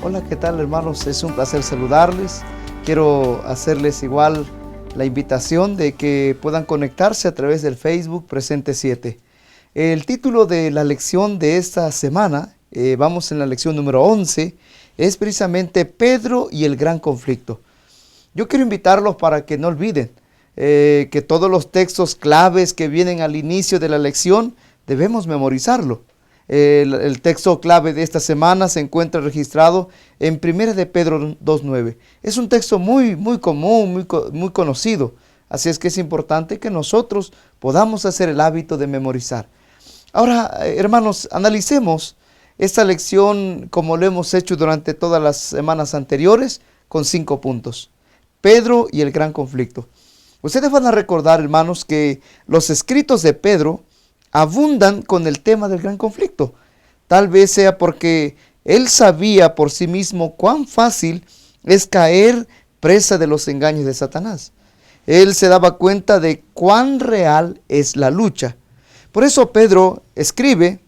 Hola, ¿qué tal, hermanos? Es un placer saludarles. Quiero hacerles igual la invitación de que puedan conectarse a través del Facebook Presente 7. El título de la lección de esta semana, vamos en la lección número 11, es precisamente Pedro y el gran conflicto. Yo quiero invitarlos para que no olviden que todos los textos claves que vienen al inicio de la lección debemos memorizarlo. El texto clave de esta semana se encuentra registrado en 1 de Pedro 2.9. Es un texto muy común, muy conocido. Así es que es importante que nosotros podamos hacer el hábito de memorizar. Ahora, hermanos, analicemos esta lección como lo hemos hecho durante todas las semanas anteriores, con 5 puntos. Pedro y el gran conflicto. Ustedes van a recordar, hermanos, que los escritos de Pedro abundan con el tema del gran conflicto. Tal vez sea porque él sabía por sí mismo cuán fácil es caer presa de los engaños de Satanás. Él se daba cuenta de cuán real es la lucha. Por eso Pedro escribe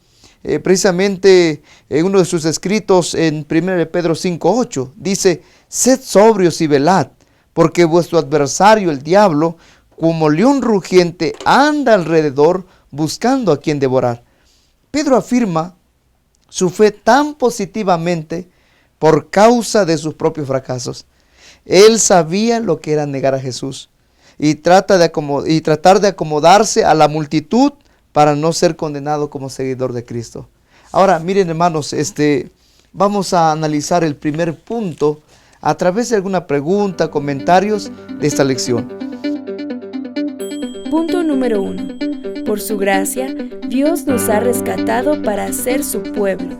precisamente en uno de sus escritos en 1 Pedro 5.8. Dice: sed sobrios y velad, porque vuestro adversario el diablo, como león rugiente, anda alrededor buscando a quien devorar. Pedro afirma su fe tan positivamente por causa de sus propios fracasos. Él sabía lo que era negar a Jesús y tratar de acomodarse a la multitud para no ser condenado como seguidor de Cristo. Ahora, miren, hermanos, vamos a analizar el primer punto a través de alguna pregunta, comentarios de esta lección. Punto número 1. Por su gracia, Dios nos ha rescatado para ser su pueblo.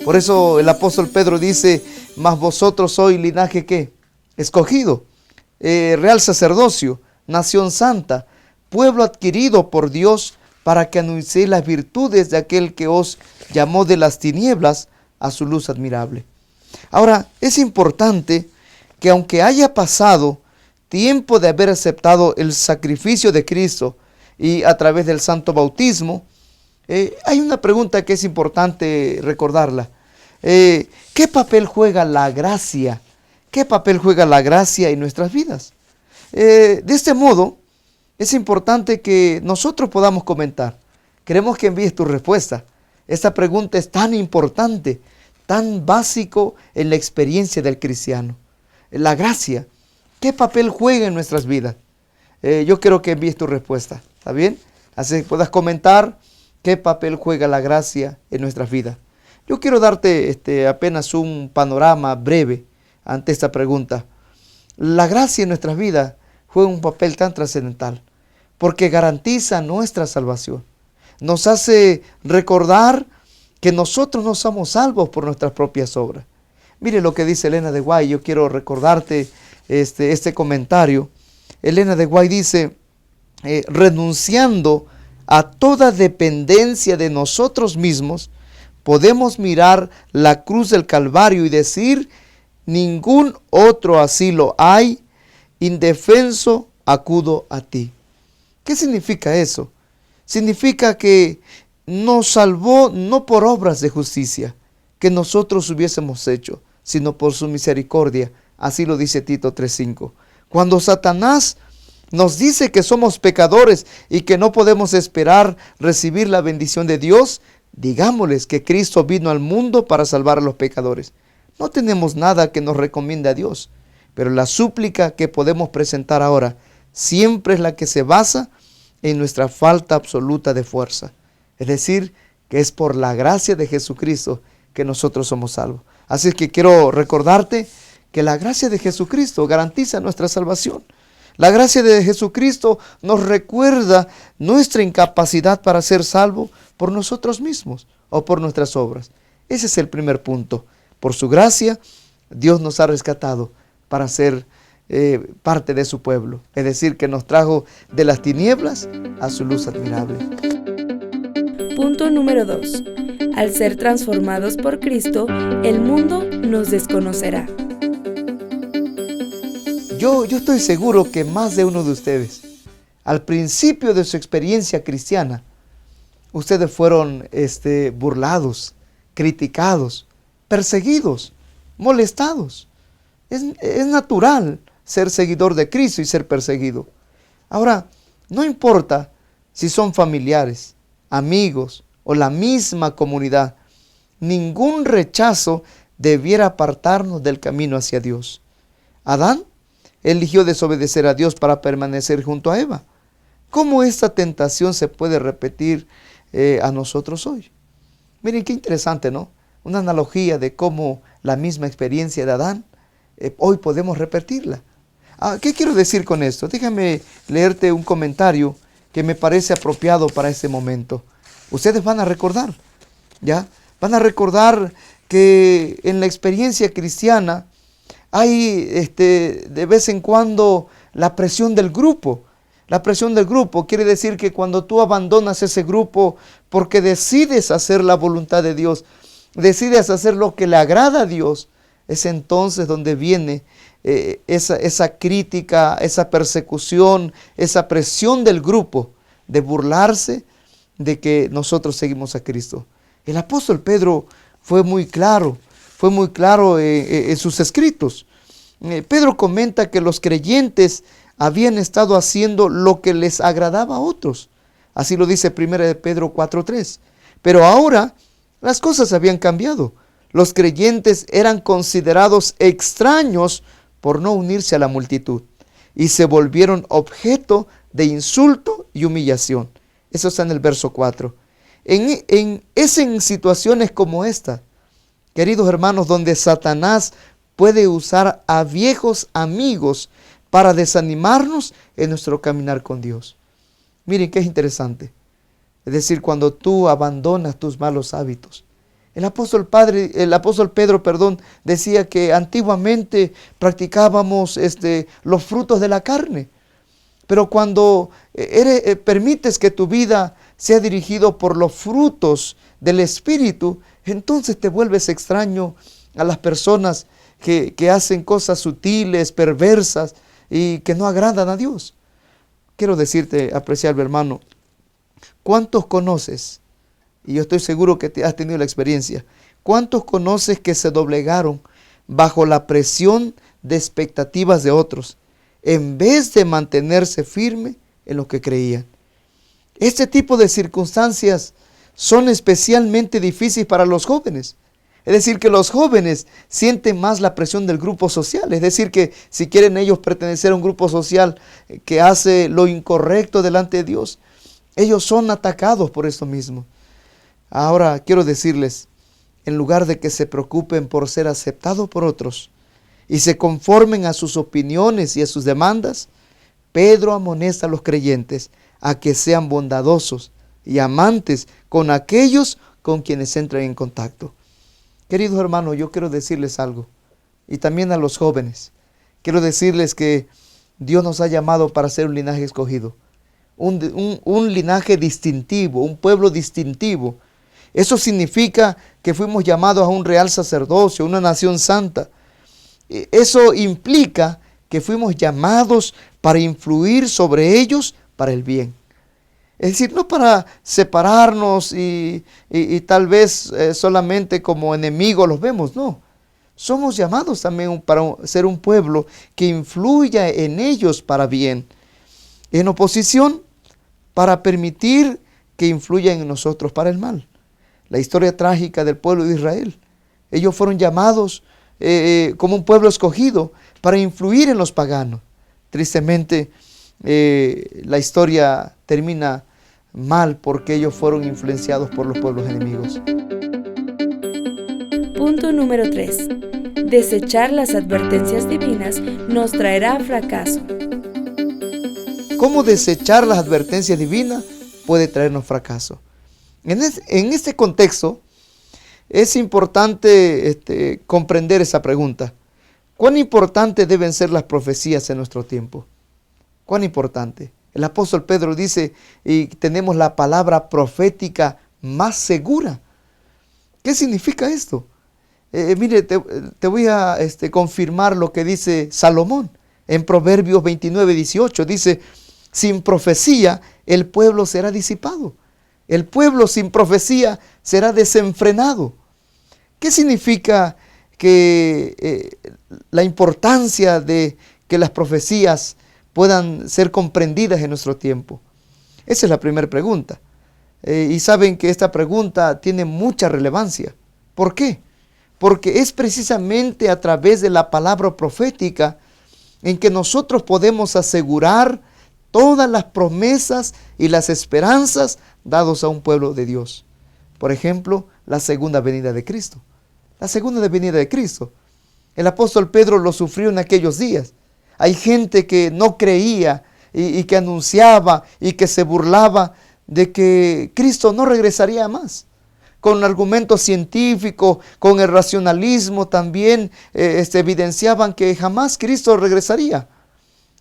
Por eso el apóstol Pedro dice: mas vosotros sois linaje ¿qué? Escogido, real sacerdocio, nación santa, pueblo adquirido por Dios, para que anunciéis las virtudes de aquel que os llamó de las tinieblas a su luz admirable. Ahora, es importante que aunque haya pasado tiempo de haber aceptado el sacrificio de Cristo y a través del santo bautismo, hay una pregunta que es importante recordarla. ¿Qué papel juega la gracia? ¿Qué papel juega la gracia en nuestras vidas? De este modo, es importante que nosotros podamos comentar. Queremos que envíes tu respuesta. Esta pregunta es tan importante, tan básico en la experiencia del cristiano. La gracia, ¿qué papel juega en nuestras vidas? Yo quiero que envíes tu respuesta, ¿está bien? Así que puedas comentar qué papel juega la gracia en nuestras vidas. Yo quiero darte apenas un panorama breve ante esta pregunta. La gracia en nuestras vidas juega un papel tan trascendental porque garantiza nuestra salvación. Nos hace recordar que nosotros no somos salvos por nuestras propias obras. Mire lo que dice Elena de White. Yo quiero recordarte este comentario. Elena de White dice: renunciando a toda dependencia de nosotros mismos, podemos mirar la cruz del Calvario y decir: ningún otro asilo hay, indefenso acudo a ti. ¿Qué significa eso? Significa que nos salvó no por obras de justicia que nosotros hubiésemos hecho, sino por su misericordia. Así lo dice Tito 3.5. Cuando Satanás nos dice que somos pecadores y que no podemos esperar recibir la bendición de Dios, digámosles que Cristo vino al mundo para salvar a los pecadores. No tenemos nada que nos recomiende a Dios, pero la súplica que podemos presentar ahora siempre es la que se basa en nuestra falta absoluta de fuerza. Es decir, que es por la gracia de Jesucristo que nosotros somos salvos. Así es que quiero recordarte que la gracia de Jesucristo garantiza nuestra salvación. La gracia de Jesucristo nos recuerda nuestra incapacidad para ser salvos por nosotros mismos o por nuestras obras. Ese es el primer punto. Por su gracia, Dios nos ha rescatado para ser parte de su pueblo. Es decir, que nos trajo de las tinieblas a su luz admirable. Punto número 2. Al ser transformados por Cristo, el mundo nos desconocerá. Yo estoy seguro que más de uno de ustedes, al principio de su experiencia cristiana, ustedes fueron burlados, criticados, perseguidos, molestados. Es natural ser seguidor de Cristo y ser perseguido. Ahora, no importa si son familiares, amigos o la misma comunidad, ningún rechazo debiera apartarnos del camino hacia Dios. Adán eligió desobedecer a Dios para permanecer junto a Eva. ¿Cómo esta tentación se puede repetir a nosotros hoy? Miren qué interesante, ¿no? Una analogía de cómo la misma experiencia de Adán, hoy podemos repetirla. ¿Qué quiero decir con esto? Déjame leerte un comentario que me parece apropiado para este momento. Ustedes van a recordar, ¿ya? Van a recordar que en la experiencia cristiana hay de vez en cuando la presión del grupo. La presión del grupo quiere decir que cuando tú abandonas ese grupo porque decides hacer la voluntad de Dios, decides hacer lo que le agrada a Dios, es entonces donde viene esa crítica, esa persecución, esa presión del grupo de burlarse de que nosotros seguimos a Cristo. El apóstol Pedro fue muy claro en sus escritos. Pedro comenta que los creyentes habían estado haciendo lo que les agradaba a otros. Así lo dice 1 Pedro 4:3. Pero ahora las cosas habían cambiado. Los creyentes eran considerados extraños por no unirse a la multitud y se volvieron objeto de insulto y humillación. Eso está en el verso 4. Es en situaciones como esta, queridos hermanos, donde Satanás puede usar a viejos amigos para desanimarnos en nuestro caminar con Dios. Miren qué es interesante. Es decir, cuando tú abandonas tus malos hábitos. El apóstol Pedro, decía que antiguamente practicábamos los frutos de la carne. Pero cuando permites que tu vida sea dirigido por los frutos del Espíritu, entonces te vuelves extraño a las personas que hacen cosas sutiles, perversas y que no agradan a Dios. Quiero decirte, apreciable hermano, ¿cuántos conoces? Y yo estoy seguro que has tenido la experiencia. ¿Cuántos conoces que se doblegaron bajo la presión de expectativas de otros, en vez de mantenerse firme en lo que creían? Este tipo de circunstancias son especialmente difíciles para los jóvenes. Es decir, que los jóvenes sienten más la presión del grupo social. Es decir, que si quieren ellos pertenecer a un grupo social que hace lo incorrecto delante de Dios, ellos son atacados por esto mismo. Ahora quiero decirles, en lugar de que se preocupen por ser aceptados por otros y se conformen a sus opiniones y a sus demandas, Pedro amonesta a los creyentes a que sean bondadosos y amantes con aquellos con quienes entran en contacto. Queridos hermanos, yo quiero decirles algo, y también a los jóvenes. Quiero decirles que Dios nos ha llamado para ser un linaje escogido, un linaje distintivo, un pueblo distintivo. Eso significa que fuimos llamados a un real sacerdocio, una nación santa. Eso implica que fuimos llamados para influir sobre ellos para el bien. Es decir, no para separarnos y tal vez solamente como enemigos los vemos, no. Somos llamados también para ser un pueblo que influya en ellos para bien. En oposición, para permitir que influyan en nosotros para el mal. La historia trágica del pueblo de Israel. Ellos fueron llamados como un pueblo escogido para influir en los paganos. Tristemente, la historia termina mal porque ellos fueron influenciados por los pueblos enemigos. Punto número 3. Desechar las advertencias divinas nos traerá fracaso. ¿Cómo desechar las advertencias divinas puede traernos fracaso? En este contexto es importante comprender esa pregunta. ¿Cuán importantes deben ser las profecías en nuestro tiempo? ¿Cuán importante? El apóstol Pedro dice, y tenemos la palabra profética más segura. ¿Qué significa esto? Mire, te voy a confirmar lo que dice Salomón en Proverbios 29:18. Dice, sin profecía el pueblo será disipado. El pueblo sin profecía será desenfrenado. ¿Qué significa la importancia de que las profecías puedan ser comprendidas en nuestro tiempo? Esa es la primera pregunta. Y saben que esta pregunta tiene mucha relevancia. ¿Por qué? Porque es precisamente a través de la palabra profética en que nosotros podemos asegurar todas las promesas y las esperanzas dados a un pueblo de Dios. Por ejemplo, la segunda venida de Cristo. La segunda venida de Cristo. El apóstol Pedro lo sufrió en aquellos días. Hay gente que no creía y que anunciaba y que se burlaba de que Cristo no regresaría más. Con argumentos científicos, con el racionalismo también evidenciaban que jamás Cristo regresaría.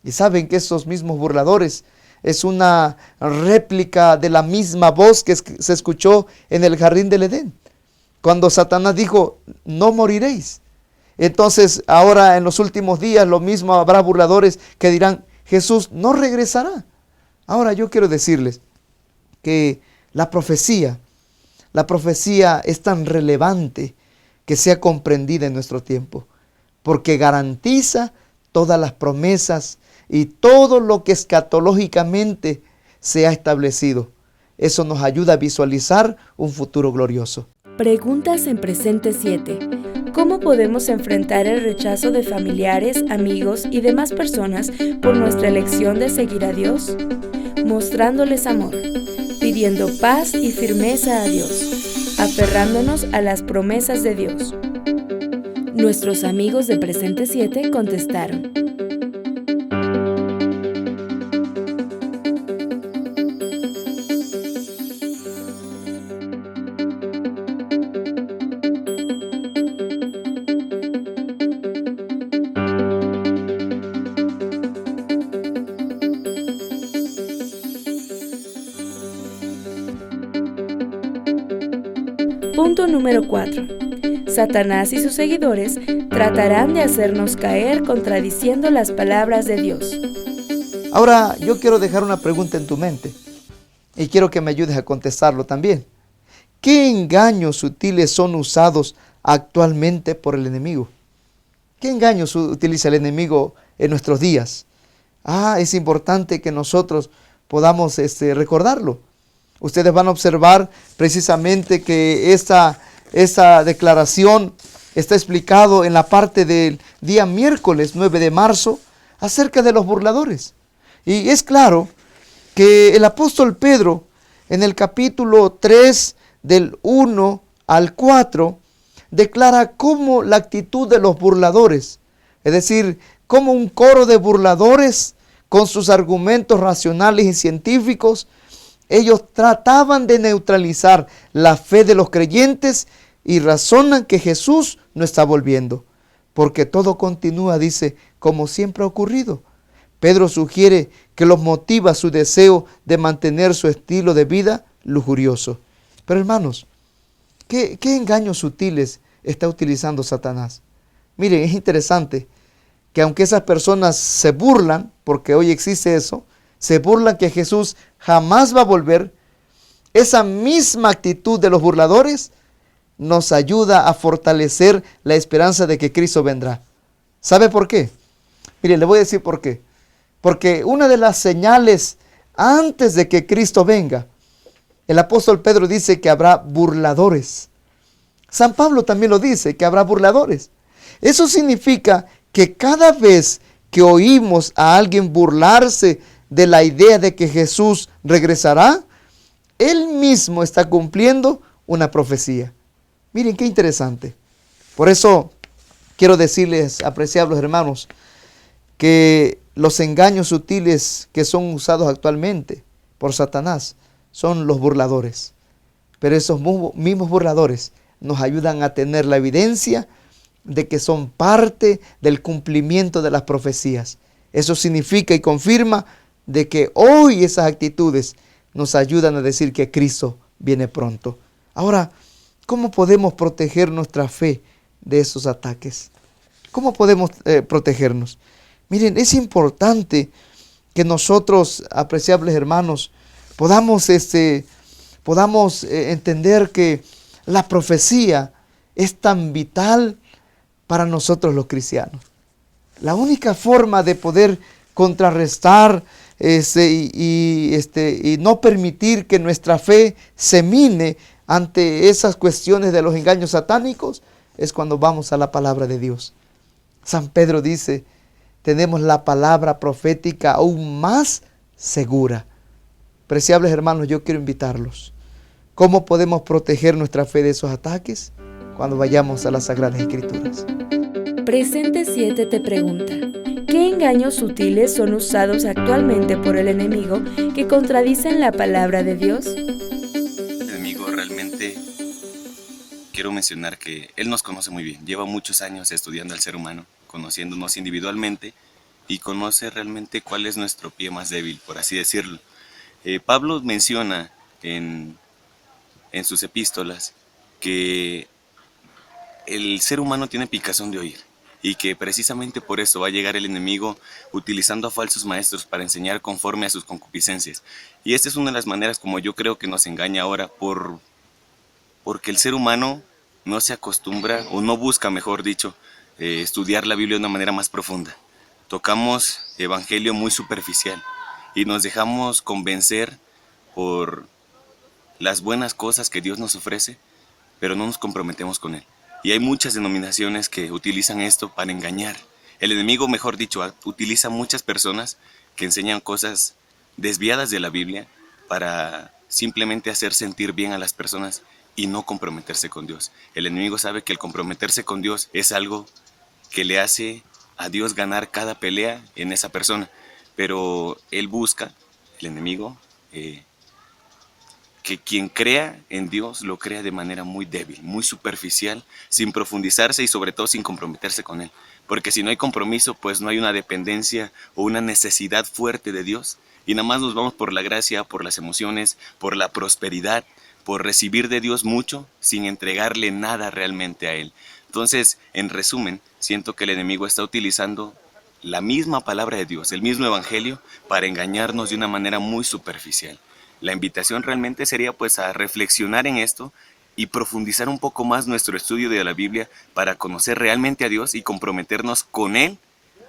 Y saben que esos mismos burladores es una réplica de la misma voz que se escuchó en el jardín del Edén, cuando Satanás dijo, no moriréis. Entonces ahora en los últimos días lo mismo habrá burladores que dirán, Jesús no regresará. Ahora yo quiero decirles que la profecía es tan relevante que sea comprendida en nuestro tiempo, porque garantiza todas las promesas y todo lo que escatológicamente se ha establecido. Eso nos ayuda a visualizar un futuro glorioso. Preguntas en Presente 7. ¿Cómo podemos enfrentar el rechazo de familiares, amigos y demás personas por nuestra elección de seguir a Dios? Mostrándoles amor, pidiendo paz y firmeza a Dios, aferrándonos a las promesas de Dios. Nuestros amigos de Presente 7 contestaron. Punto número 4. Satanás y sus seguidores tratarán de hacernos caer contradiciendo las palabras de Dios. Ahora yo quiero dejar una pregunta en tu mente y quiero que me ayudes a contestarlo también. ¿Qué engaños sutiles son usados actualmente por el enemigo? ¿Qué engaños utiliza el enemigo en nuestros días? Es importante que nosotros podamos recordarlo. Ustedes van a observar precisamente que esta declaración está explicado en la parte del día miércoles 9 de marzo acerca de los burladores. Y es claro que el apóstol Pedro en el capítulo 3 del 1 al 4 declara cómo la actitud de los burladores, es decir, cómo un coro de burladores con sus argumentos racionales y científicos, ellos trataban de neutralizar la fe de los creyentes y razonan que Jesús no está volviendo, porque todo continúa, dice, como siempre ha ocurrido. Pedro sugiere que los motiva su deseo de mantener su estilo de vida lujurioso. Pero hermanos, ¿qué engaños sutiles está utilizando Satanás? Miren, es interesante que aunque esas personas se burlan, porque hoy existe eso, se burlan que Jesús jamás va a volver, esa misma actitud de los burladores nos ayuda a fortalecer la esperanza de que Cristo vendrá. ¿Sabe por qué? Mire, le voy a decir por qué. Porque una de las señales antes de que Cristo venga, el apóstol Pedro dice que habrá burladores. San Pablo también lo dice, que habrá burladores. Eso significa que cada vez que oímos a alguien burlarse de la idea de que Jesús regresará, él mismo está cumpliendo una profecía. Miren qué interesante. Por eso quiero decirles, apreciables hermanos, que los engaños sutiles que son usados actualmente por Satanás son los burladores. Pero esos mismos burladores nos ayudan a tener la evidencia de que son parte del cumplimiento de las profecías. Eso significa y confirma de que hoy esas actitudes nos ayudan a decir que Cristo viene pronto. Ahora, ¿cómo podemos proteger nuestra fe de esos ataques? ¿Cómo podemos protegernos? Miren, es importante que nosotros, apreciables hermanos, podamos entender que la profecía es tan vital para nosotros los cristianos. La única forma de poder contrarrestar y no permitir que nuestra fe se mine ante esas cuestiones de los engaños satánicos es cuando vamos a la palabra de Dios. San Pedro dice, tenemos la palabra profética aún más segura. Preciables hermanos, yo quiero invitarlos. ¿Cómo podemos proteger nuestra fe de esos ataques? Cuando vayamos a las Sagradas Escrituras. Presente 7 te pregunta, ¿qué engaños sutiles son usados actualmente por el enemigo que contradicen la palabra de Dios? El enemigo realmente, quiero mencionar que él nos conoce muy bien. Lleva muchos años estudiando al ser humano, conociéndonos individualmente y conoce realmente cuál es nuestro pie más débil, por así decirlo. Pablo menciona en sus epístolas que el ser humano tiene picazón de oír y que precisamente por eso va a llegar el enemigo utilizando a falsos maestros para enseñar conforme a sus concupiscencias. Y esta es una de las maneras como yo creo que nos engaña ahora porque el ser humano no se acostumbra o no busca, mejor dicho, estudiar la Biblia de una manera más profunda. Tocamos evangelio muy superficial y nos dejamos convencer por las buenas cosas que Dios nos ofrece, pero no nos comprometemos con Él. Y hay muchas denominaciones que utilizan esto para engañar. El enemigo, mejor dicho, utiliza muchas personas que enseñan cosas desviadas de la Biblia para simplemente hacer sentir bien a las personas y no comprometerse con Dios. El enemigo sabe que el comprometerse con Dios es algo que le hace a Dios ganar cada pelea en esa persona. Pero él busca, el enemigo, que quien crea en Dios lo crea de manera muy débil, muy superficial, sin profundizarse y sobre todo sin comprometerse con Él. Porque si no hay compromiso, pues no hay una dependencia o una necesidad fuerte de Dios. Y nada más nos vamos por la gracia, por las emociones, por la prosperidad, por recibir de Dios mucho sin entregarle nada realmente a Él. Entonces, en resumen, siento que el enemigo está utilizando la misma palabra de Dios, el mismo evangelio, para engañarnos de una manera muy superficial. La invitación realmente sería pues a reflexionar en esto y profundizar un poco más nuestro estudio de la Biblia para conocer realmente a Dios y comprometernos con Él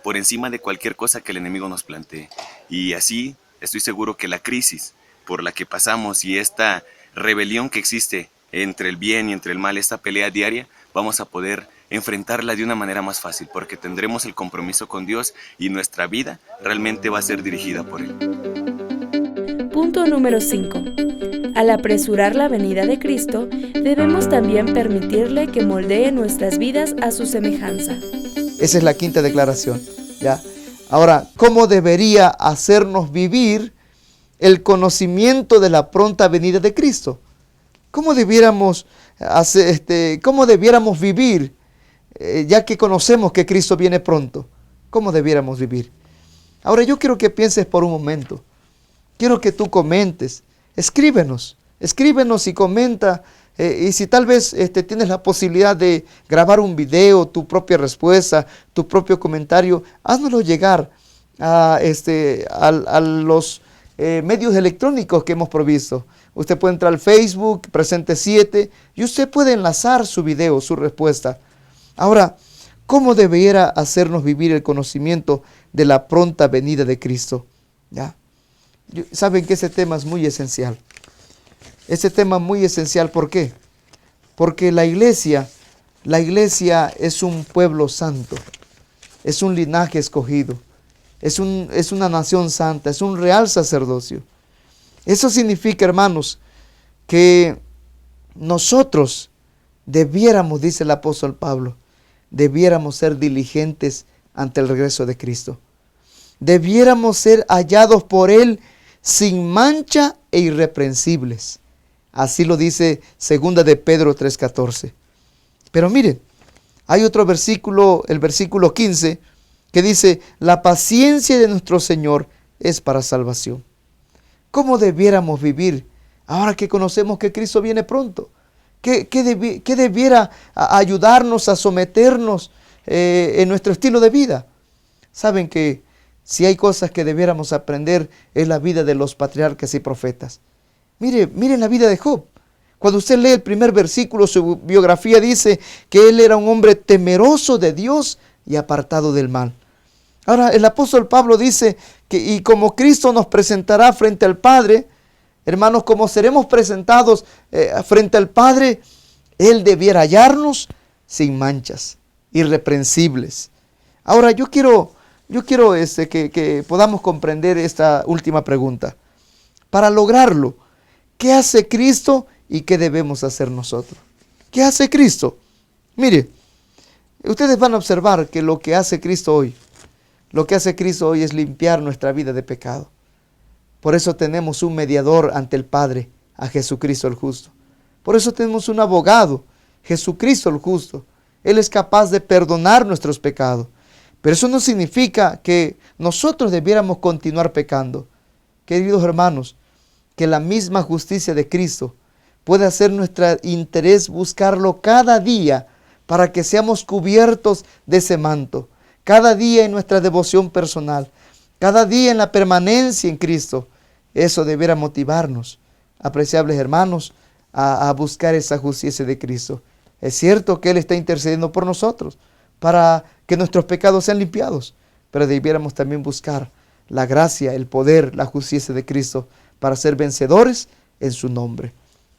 por encima de cualquier cosa que el enemigo nos plantee. Y así estoy seguro que la crisis por la que pasamos y esta rebelión que existe entre el bien y entre el mal, esta pelea diaria, vamos a poder enfrentarla de una manera más fácil porque tendremos el compromiso con Dios y nuestra vida realmente va a ser dirigida por Él. Punto número 5. Al apresurar la venida de Cristo, debemos también permitirle que moldee nuestras vidas a su semejanza. Esa es la quinta declaración, ¿ya? Ahora, ¿cómo debería hacernos vivir el conocimiento de la pronta venida de Cristo? ¿Cómo debiéramos vivir, ya que conocemos que Cristo viene pronto? ¿Cómo debiéramos vivir? Ahora yo quiero que pienses por un momento. Quiero que tú comentes, escríbenos y comenta, y si tal vez tienes la posibilidad de grabar un video, tu propia respuesta, tu propio comentario, háznoslo llegar a los medios electrónicos que hemos provisto. Usted puede entrar al Facebook, Presente 7, y usted puede enlazar su video, su respuesta. Ahora, ¿cómo debiera hacernos vivir el conocimiento de la pronta venida de Cristo? ¿Ya? Saben que ese tema es muy esencial. Ese tema es muy esencial, ¿por qué? Porque la iglesia es un pueblo santo, es un linaje escogido, es una nación santa, es un real sacerdocio. Eso significa, hermanos, que nosotros debiéramos, dice el apóstol Pablo, debiéramos ser diligentes ante el regreso de Cristo. Debiéramos ser hallados por Él sin mancha e irreprensibles. Así lo dice 2 de Pedro 3:14. Pero miren, hay otro versículo, el versículo 15, que dice, la paciencia de nuestro Señor es para salvación. ¿Cómo debiéramos vivir ahora que conocemos que Cristo viene pronto? ¿Qué debiera ayudarnos a someternos en nuestro estilo de vida? Saben que si hay cosas que debiéramos aprender es la vida de los patriarcas y profetas. Miren la vida de Job. Cuando usted lee el primer versículo, su biografía dice que él era un hombre temeroso de Dios y apartado del mal. Ahora, el apóstol Pablo dice que y como Cristo nos presentará frente al Padre, hermanos, como seremos presentados frente al Padre, Él debiera hallarnos sin manchas, irreprensibles. Ahora, yo quiero que podamos comprender esta última pregunta. Para lograrlo, ¿qué hace Cristo y qué debemos hacer nosotros? ¿Qué hace Cristo? Mire, ustedes van a observar que lo que hace Cristo hoy es limpiar nuestra vida de pecado. Por eso tenemos un mediador ante el Padre, a Jesucristo el justo. Por eso tenemos un abogado, Jesucristo el justo. Él es capaz de perdonar nuestros pecados. Pero eso no significa que nosotros debiéramos continuar pecando. Queridos hermanos, que la misma justicia de Cristo puede hacer nuestro interés buscarlo cada día para que seamos cubiertos de ese manto. Cada día en nuestra devoción personal, cada día en la permanencia en Cristo. Eso debiera motivarnos, apreciables hermanos, a buscar esa justicia de Cristo. Es cierto que Él está intercediendo por nosotros para que nuestros pecados sean limpiados, pero debiéramos también buscar la gracia, el poder, la justicia de Cristo para ser vencedores en su nombre.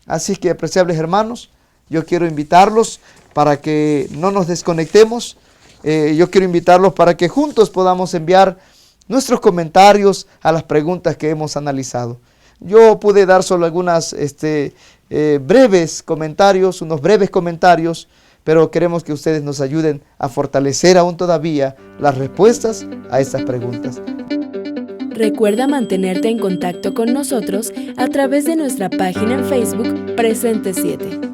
Así que, apreciables hermanos, yo quiero invitarlos para que no nos desconectemos. Yo quiero invitarlos para que juntos podamos enviar nuestros comentarios a las preguntas que hemos analizado. Yo pude dar solo algunas breves comentarios, pero queremos que ustedes nos ayuden a fortalecer aún todavía las respuestas a estas preguntas. Recuerda mantenerte en contacto con nosotros a través de nuestra página en Facebook Presente 7.